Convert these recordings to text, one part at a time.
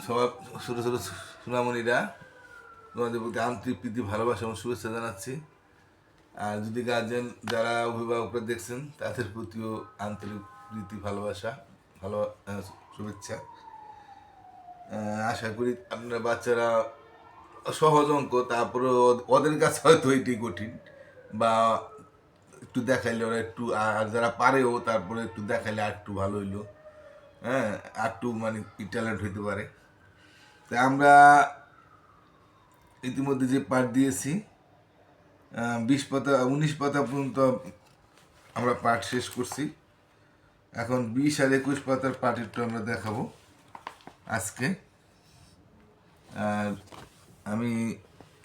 সবার ছোটো ছোটো সোনামণিরা, তোমাদের প্রতি আন্তরিক প্রীতি ভালোবাসা এবং শুভেচ্ছা জানাচ্ছি। আর যদি গার্জেন যারা অভিভাবকরা দেখছেন তাদের প্রতিও আন্তরিক প্রীতি ভালোবাসা, ভালো শুভেচ্ছা। আশা করি আপনার বাচ্চারা সহজ অঙ্ক, তারপরে ওদের কাছে হয়তো এটি কঠিন, বা একটু দেখাইলে ওরা একটু, আর যারা পারেও তারপরে একটু দেখাইলে আর একটু ভালো হইলো, হ্যাঁ, আর একটু মানে ট্যালেন্ট হইতে পারে। তা আমরা ইতিমধ্যে যে পাঠ দিয়েছি 20 পাতা 19 পাতা পর্যন্ত আমরা পাঠ শেষ করছি। এখন 20 আর 21 পাতার পাঠ একটু আমরা দেখাবো আজকে। আর আমি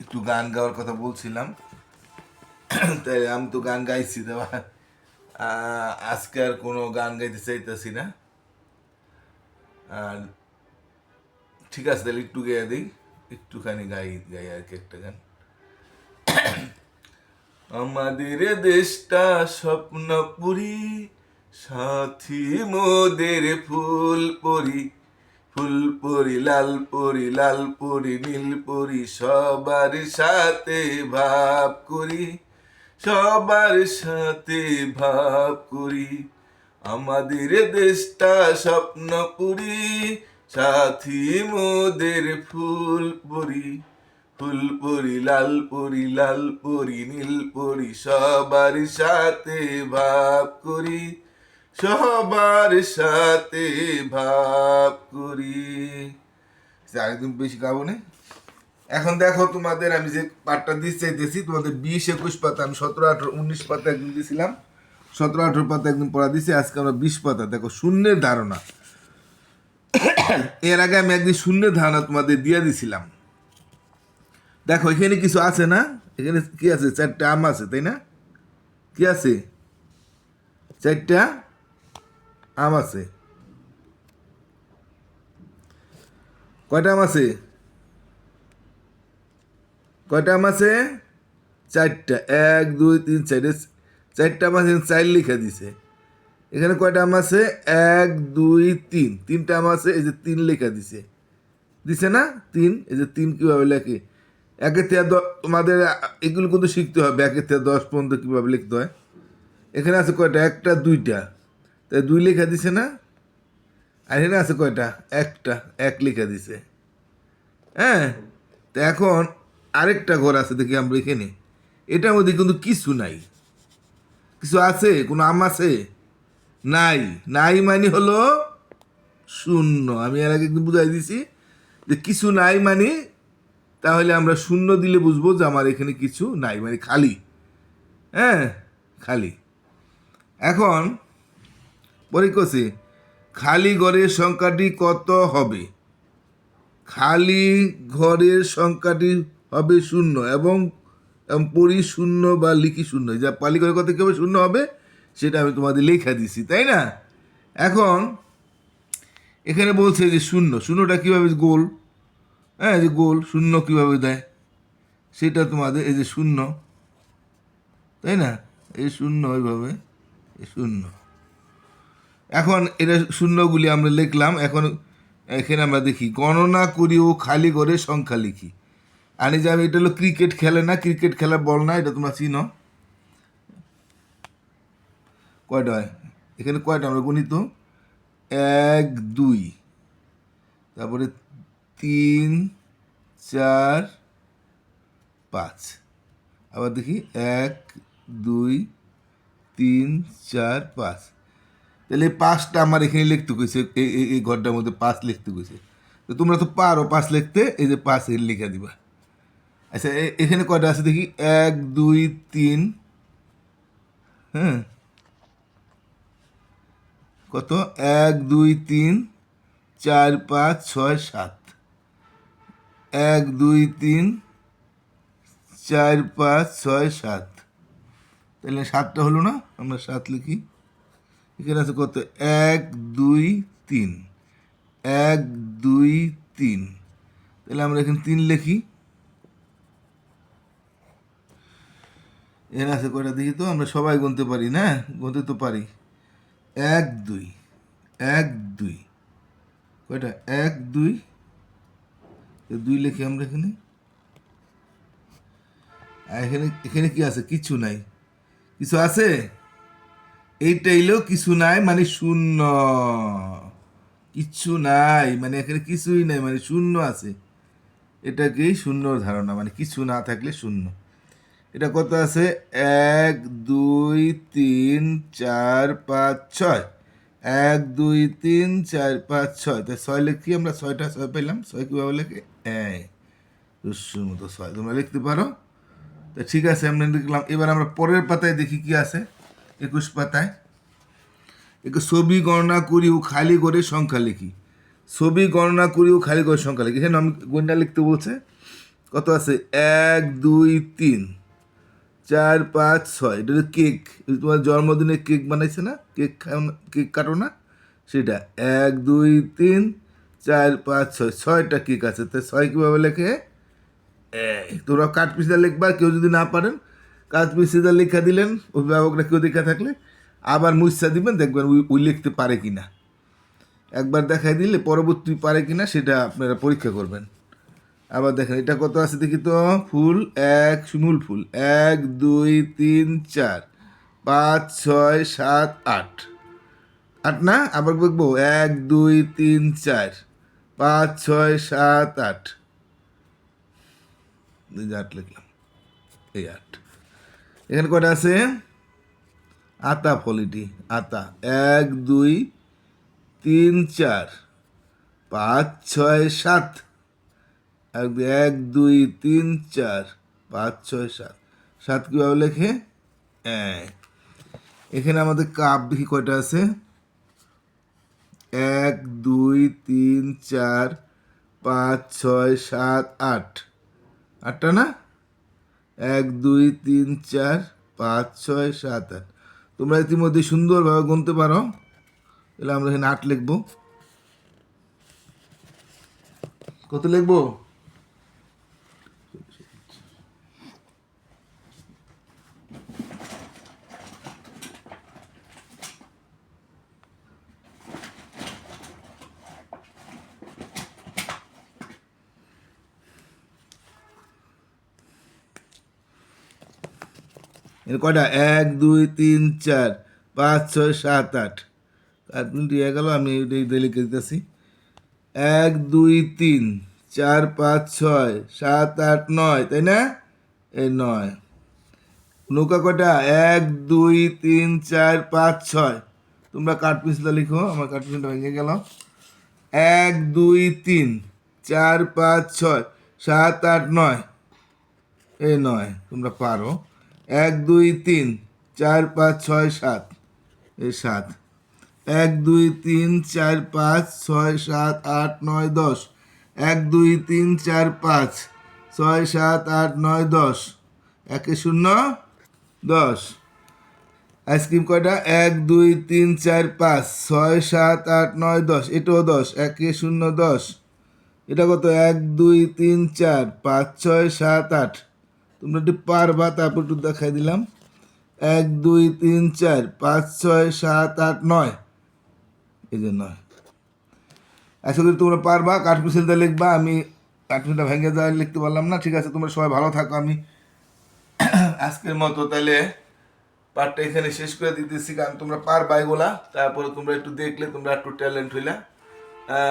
একটু গান গাওয়ার কথা বলছিলাম, তাই আমি তো গান গাইছি, তো আজকে আর কোনো গান গাইতে চাইতেছি না। আর ঠিক আছে, তাহলে একটু গেয়ে দিই, একটুখানি গাই গাই আর কি একটা গান। আমাদের দেশটা স্বপ্নপুরী, সাথী মোদের ফুল পরি, ফুল পরি লাল পরি, লাল পরি নীল পরি, সবার সাথে ভাব করি, সবার সাথে ভাব করি। আমাদের দেশটা স্বপ্নপুরী, সাথী মোদের ফুল পরি, ফুল পরি লাল পরি, লাল পরি নীল পরি, সবার সাথে ভাব করি, সবার সাথে ভাব করি। আরেকদিন বেশি গাবো না। এখন দেখো, তোমাদের আমি যে পাঠটা দিতে চাইতেছি, তোমাদের 20-21 পাতা, আমি 17-18-19 পাতা একদিন দিয়েছিলাম, 17-18 পাতা একদিন পড়া দিছি। আজকে আমরা 20 পাতা। দেখো, শূন্যের ধারণা। এর আগে আমি একদিন শূন্যের ধারণা তোমাদের দিয়ে দিছিলাম। দেখো, এখানে কিছু আছে না? এখানে কি আছে? 4টা আম আছে, তাই না? কি আছে? 4টা আম আছে। কয়টা আম আছে? কয়টা আম আছে? 4টা। 1 2 3 4, 4টা আম আছে, 4 লিখে দিছে। এখানে কয়টা আম আছে? 1 2 3, 3টা আম আছে, এই যে 3 লেখা দিছে, দিছে না? 3, এই যে 3 কীভাবে লেখে? 1 থেকে 10, তোমাদের এগুলো কিন্তু শিখতে হবে, 1 থেকে 10 পর্যন্ত কীভাবে লিখতে হয়। এখানে আছে কয়টা? 1টা 2টা, তাই 2 লেখা দিছে না? আর এখানে আছে কয়টা? 1টা, 1 লেখা দিছে। হ্যাঁ, তো এখন আরেকটা ঘর আছে, দেখি আমরা এখানে। এটার মধ্যে কিন্তু কিছু নাই। কিছু আছে? কোনো আম আছে? নাই। নাই মানে হলো শূন্য। আমি এর আগে একদিন বুঝাই দিছি যে কিছু নাই মানে, তাহলে আমরা শূন্য দিলে বুঝবো যে আমার এখানে কিছু নাই, মানে খালি। হ্যাঁ, খালি। এখন পরীক্ষা, খালি ঘরের সংখ্যাটি কত হবে? খালি ঘরের সংখ্যাটি হবে শূন্য, এবং পড়ি শূন্য বা লিখি শূন্য। যা পালি ঘরের কথা কীভাবে শূন্য হবে সেটা আমি তোমাদের লেখা দিছি, তাই না? এখন এখানে বলছে যে শূন্য, শূন্যটা কীভাবে গোল, হ্যাঁ, যে গোল শূন্য কীভাবে দেয় সেটা তোমাদের, এই যে শূন্য, তাই না? এই শূন্য, ওইভাবে এই শূন্য। এখন এটা শূন্যগুলি আমরা লিখলাম। এখন এখানে আমরা দেখি, গণনা করি ও খালি ঘরে সংখ্যা লিখি। আর এই যে আমি, এটা হলো ক্রিকেট খেলে না, ক্রিকেট খেলার বল না, এটা তোমরা চিনো। কয়টা হয় এখানে? কয়টা আমরা গণিত? 1 2, তারপরে 3 4 5, আবার দেখি 1 2 3 4 5। তাহলে এই 5টা আমার এখানে লিখতে কইছে, এই ঘরটার মধ্যে 5 লিখতে কইছে। তো তোমরা তো পারো 5 লিখতে, এই যে 5 এর লিখে দিবা। আচ্ছা, এখানে কয়টা আছে দেখি? 1 2 3, হ্যাঁ, কত? 1 2 3 4 5 6 7, 1 2 3 4 5 6 7। তাহলে 7টা হলো না? আমরা 7 লিখি। এখানে আছে কত? 1 2 3, 1 2 3। তাহলে আমরা এখানে 3 লিখি। এখানে আছে কয়টা দেখি তো? আমরা সবাই গুনতে পারি না? গুনতে তো পারি। 1 2, 1 2, কয়টা 1 2 2 লিখি আমরা এখানে। আর এখানে এখানে কি আছে? কিছু নাই। কিছু আছে? এইটা এলো কিছু নাই মানে শূন্য। কিচ্ছু নাই মানে এখানে কিছুই নাই মানে শূন্য আছে। এটাকেই শূন্য ধারণা, মানে কিছু না থাকলে শূন্য। এটা কত আছে? 1 2 3 4 5 6। 1 2 3 4 5 6, তাই 6 লিখি আমরা। 6টা 6 পেলাম। 6 কীভাবে লেখে? রুস্যুর মতো 6 তোমরা লিখতে পারো। তো ঠিক আছে, আমরা লিখলাম। এবার আমরা পরের পাতায় দেখি কি আছে। 21 পাতায় একটু ছবি গণনা করি ও খালি করে সংখ্যা লিখি। ছবি গণনা করি ও খালি করে সংখ্যা লিখি। এখানে আমি গণনা লিখতে বলছে। কত আছে? 1 2 3 4 5 6। এটা হলো কেক। তোমার জন্মদিনে কেক বানাইছে না? কেক খাও না? কেক কাটো না? সেটা 1 2 3 4 5 6, 6টা কেক আছে। তো 6 কীভাবে লেখে? তোমরা কাঠ পিসিদা লিখবা। কেউ যদি না পারেন কাঠ পিসিদা লেখা দিলেন, অভিভাবকরা কেউ দেখা থাকলে আবার মুচ্ছা দিবেন, দেখবেন ওই লিখতে পারে কিনা। একবার দেখাই দিলে পরবর্তী পারে কিনা সেটা আপনারা পরীক্ষা করবেন। আবার দেখেন এটা কত আছে দেখি তো। ফুল 1 মূল ফুল 1 2 3 4 5 6 7 8। 8 না? আবার দেখবো 1 2 3 4 5 6 7 8। 8 লিখলাম। এই 8। এখানে কটা আছে? আতা ফলিটি আতা 1 2 3 4 5 6 7। 1 2 3 4 5 6 7। 7 কীভাবে লেখে? এখানে আমাদের কাপ দেখি কয়টা আছে। 1 2 3 4 5 6 7 8। 8টা না? 1 2 3 4 5 6 7 8। তোমরা ইতিমধ্যে সুন্দরভাবে গুনতে পারো। তাহলে আমরা এখানে 8 লিখবো। কত লিখবো? এর কয়টা? 1 2 3 4 5 6 7 8। 8 মিনিট হয়ে গেল, আমি এটাই লিখে দিতেছি। 1 2 3 4 5 6 7 8 9, তাই না? এই 9। নৌকা কয়টা? 1 2 3 4 5 6। তোমরা কাঠ পেন্সিলটা লিখো, আমার কাঠ পেন্সিলটা ভেঙে গেল। 1 2 3 4 5 6 7 8 9। এই 9 তোমরা পারো। 1 2 3 4 5 6 7। এই 7। 1 2 3 4 5 6 7 8 9 10। 1 2 3 4 5 6 7 8 9 10। 1 0 10। আইসক্রিম কয়টা? 1 2 3 4 5 6 7 8 9 10। এটাও 10। 1 0 10। এটা কত? 1 2 3 4 5 6 7 8। তোমরা একটু পারবা, তারপর একটু দেখাই দিলাম। 1 2 3 4 5 6 7 8 9। এই যে 9। আশা করি তোমরা পারবা। কাঠ পেন্সিলটা লিখবা। আমি কাঠ পেন্সিলটা ভেঙে দেওয়া লিখতে পারলাম না। ঠিক আছে, তোমরা সবাই ভালো থাকো। আমি আজকের মতো তাহলে পার্টটা এখানে শেষ করে দিতেছি, কারণ তোমরা পারবা এগুলা। তারপরে তোমরা একটু দেখলে তোমরা একটু ট্যালেন্ট হইলা।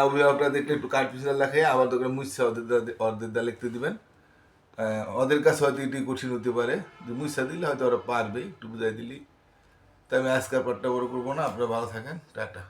অভিভাবকরা দেখলে একটু কাঠ পেন্সিল লেখে, আবার তোকে মুচ্ছা ওদের দা লিখতে দিবেন। ওদের কাছে হয়তো এটি কঠিন হতে পারে, যে মুচ্ছা দিলে হয়তো ওরা পারবে, একটু বুঝাই দিলি। তাই আমি আজকের পার্টটা বড় করবো না। আপনারা ভালো থাকেন। টাটা।